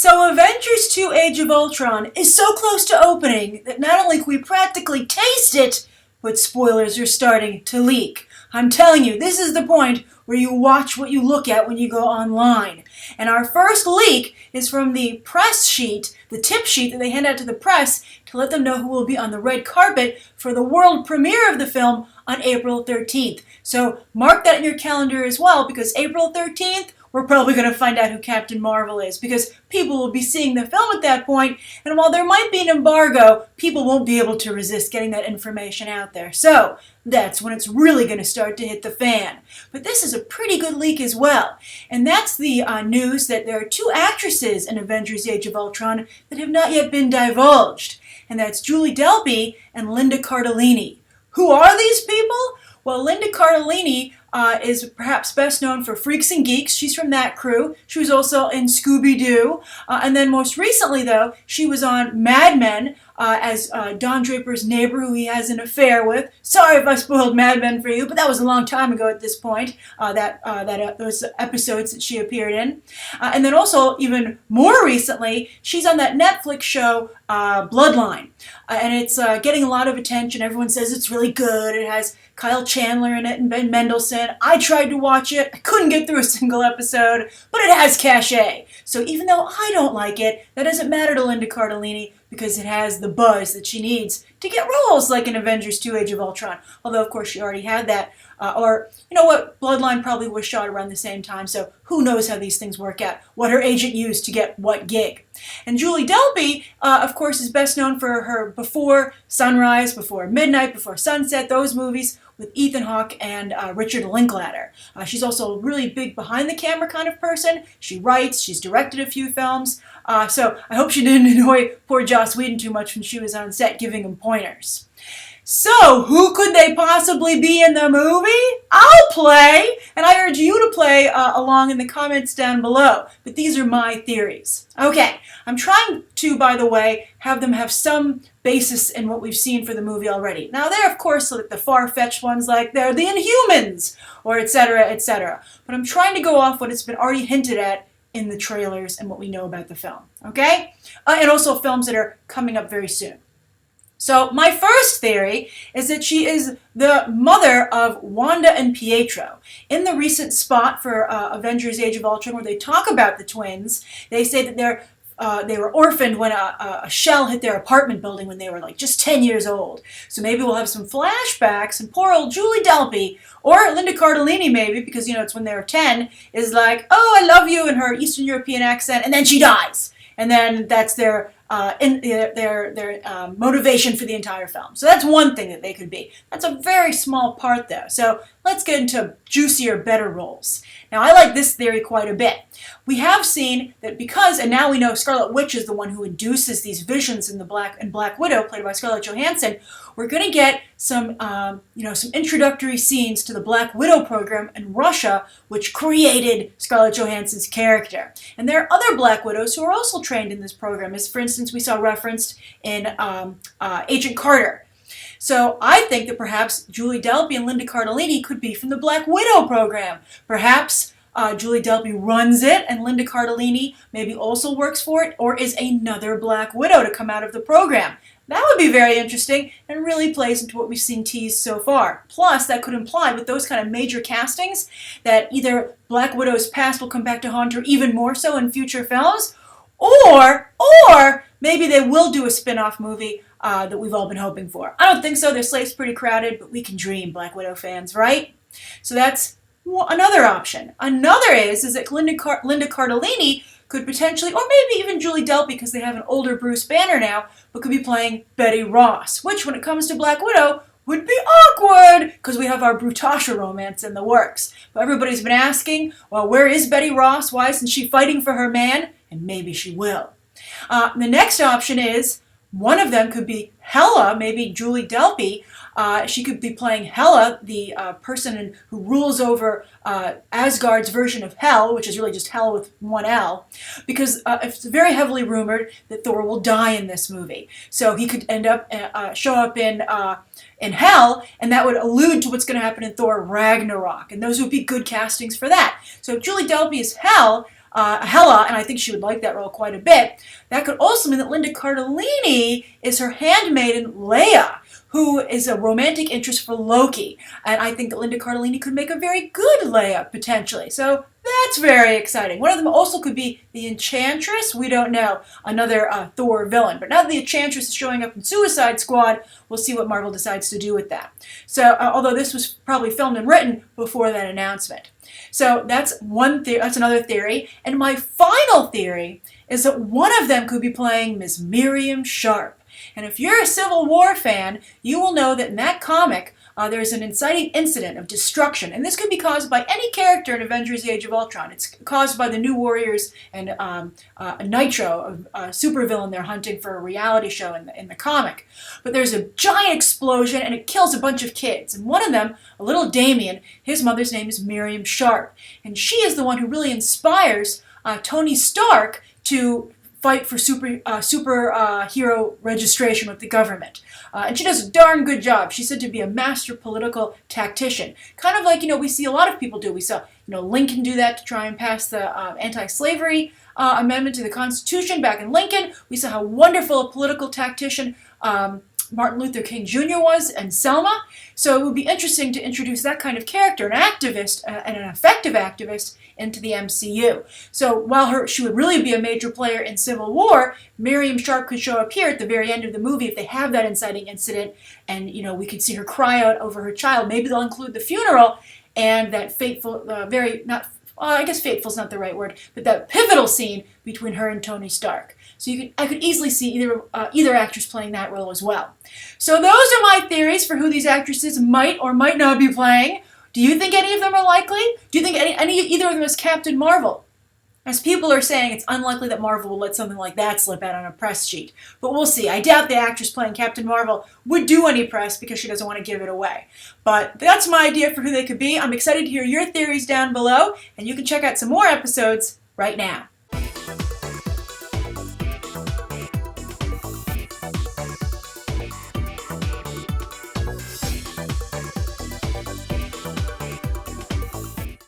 So Avengers 2 Age of Ultron is so close to opening that not only can we practically taste it, but spoilers are starting to leak. I'm telling you, this is the point where you watch what you look at when you go online. And our first leak is from the press sheet, the tip sheet that they hand out to the press to let them know who will be on the red carpet for the world premiere of the film on April 13th. So mark that in your calendar as well, because April 13th, we're probably going to find out who Captain Marvel is, because people will be seeing the film at that point, and while there might be an embargo, people won't be able to resist getting that information out there. So that's when it's really going to start to hit the fan. But this is a pretty good leak as well, and that's the news that there are two actresses in Avengers Age of Ultron that have not yet been divulged, and that's Julie Delpy and Linda Cardellini. Who are these people? Well, Linda Cardellini is perhaps best known for Freaks and Geeks. She's from that crew. She was also in Scooby-Doo. And then most recently, though, she was on Mad Men as Don Draper's neighbor who he has an affair with. Sorry if I spoiled Mad Men for you, but that was a long time ago at this point, those episodes that she appeared in. And then also, even more recently, she's on that Netflix show, Bloodline. And it's getting a lot of attention. Everyone says it's really good. It has Kyle Chandler in it and Ben Mendelsohn. I tried to watch it. I couldn't get through a single episode, but it has cachet. So even though I don't like it, that doesn't matter to Linda Cardellini because it has the buzz that she needs to get roles like in Avengers 2 Age of Ultron. Although, of course, she already had that. Or, you know what, Bloodline probably was shot around the same time, so who knows how these things work out, what her agent used to get what gig. And Julie Delpy, of course, is best known for her Before Sunrise, Before Midnight, Before Sunset, those movies with Ethan Hawke and Richard Linklater. She's also a really big behind-the-camera kind of person. She writes, she's directed a few films, so I hope she didn't annoy poor Joss Whedon too much when she was on set giving him pointers. So, who could they possibly be in the movie? I'll play, and I urge you to play along in the comments down below. But these are my theories. Okay, I'm trying to, by the way, have them have some basis in what we've seen for the movie already. Now, they're, of course, like the far-fetched ones like they're the Inhumans, or etc., etc. But I'm trying to go off what has been already hinted at in the trailers and what we know about the film, okay? And also films that are coming up very soon. So my first theory is that she is the mother of Wanda and Pietro. In the recent spot for Avengers Age of Ultron where they talk about the twins, they say that they were orphaned when a shell hit their apartment building when they were like just 10 years old. So maybe we'll have some flashbacks and poor old Julie Delpy, or Linda Cardellini maybe, because you know it's when they were 10, is like, oh, I love you in her Eastern European accent, and then she dies. And then that's their motivation for the entire film. So that's one thing that they could be. That's a very small part though. So let's get into juicier, better roles. Now I like this theory quite a bit. We have seen that because, and now we know Scarlet Witch is the one who induces these visions in Black Widow, played by Scarlett Johansson. We're going to get some, some introductory scenes to the Black Widow program in Russia, which created Scarlett Johansson's character. And there are other Black Widows who are also trained in this program, as for instance we saw referenced in Agent Carter. So I think that perhaps Julie Delpy and Linda Cardellini could be from the Black Widow program. Perhaps Julie Delpy runs it and Linda Cardellini maybe also works for it, or is another Black Widow to come out of the program. That would be very interesting and really plays into what we've seen teased so far. Plus, that could imply with those kind of major castings that either Black Widow's past will come back to haunt her even more so in future films, or maybe they will do a spin-off movie that we've all been hoping for. I don't think so. Their slate's pretty crowded, but we can dream, Black Widow fans, right? So that's another option. Another is that Linda Cardellini could potentially, or maybe even Julie Delpy, because they have an older Bruce Banner now, but could be playing Betty Ross, which when it comes to Black Widow would be awkward because we have our Brutasha romance in the works. But everybody's been asking, well, where is Betty Ross? Why isn't she fighting for her man? And maybe she will. The next option is one of them could be Hela, maybe Julie Delpy. She could be playing Hela, the person who rules over Asgard's version of Hel, which is really just Hel with one L, because it's very heavily rumored that Thor will die in this movie. So he could end up show up in Hel, and that would allude to what's going to happen in Thor Ragnarok, and those would be good castings for that. So if Julie Delpy is Hel, Hela, and I think she would like that role quite a bit. That could also mean that Linda Cardellini is her handmaiden Leia, who is a romantic interest for Loki. And I think that Linda Cardellini could make a very good Leia, potentially. So that's very exciting. One of them also could be the Enchantress. We don't know. Another Thor villain. But now that the Enchantress is showing up in Suicide Squad, we'll see what Marvel decides to do with that. So, although this was probably filmed and written before that announcement. So that's that's another theory. And my final theory is that one of them could be playing Ms. Miriam Sharp. And if you're a Civil War fan, you will know that in that comic, there's an inciting incident of destruction. And this could be caused by any character in Avengers Age of Ultron. It's caused by the New Warriors and Nitro, a supervillain they're hunting for a reality show in the comic. But there's a giant explosion, and it kills a bunch of kids. And one of them, a little Damien, his mother's name is Miriam Sharp. And she is the one who really inspires Tony Stark to fight for superhero registration with the government. And she does a darn good job. She's said to be a master political tactician. Kind of like, we see a lot of people do. We saw, Lincoln do that to try and pass the anti-slavery amendment to the Constitution back in Lincoln. We saw how wonderful a political tactician Martin Luther King Jr. was, and Selma. So it would be interesting to introduce that kind of character, an activist, and an effective activist, into the MCU. So while she would really be a major player in Civil War, Miriam Sharp could show up here at the very end of the movie if they have that inciting incident, and we could see her cry out over her child. Maybe they'll include the funeral and that fateful, I guess fateful is not the right word, but that pivotal scene between her and Tony Stark. So I could easily see either actress playing that role as well. So those are my theories for who these actresses might or might not be playing. Do you think any of them are likely? Do you think either of them is Captain Marvel? As people are saying, it's unlikely that Marvel will let something like that slip out on a press sheet. But we'll see. I doubt the actress playing Captain Marvel would do any press because she doesn't want to give it away. But that's my idea for who they could be. I'm excited to hear your theories down below, and you can check out some more episodes right now.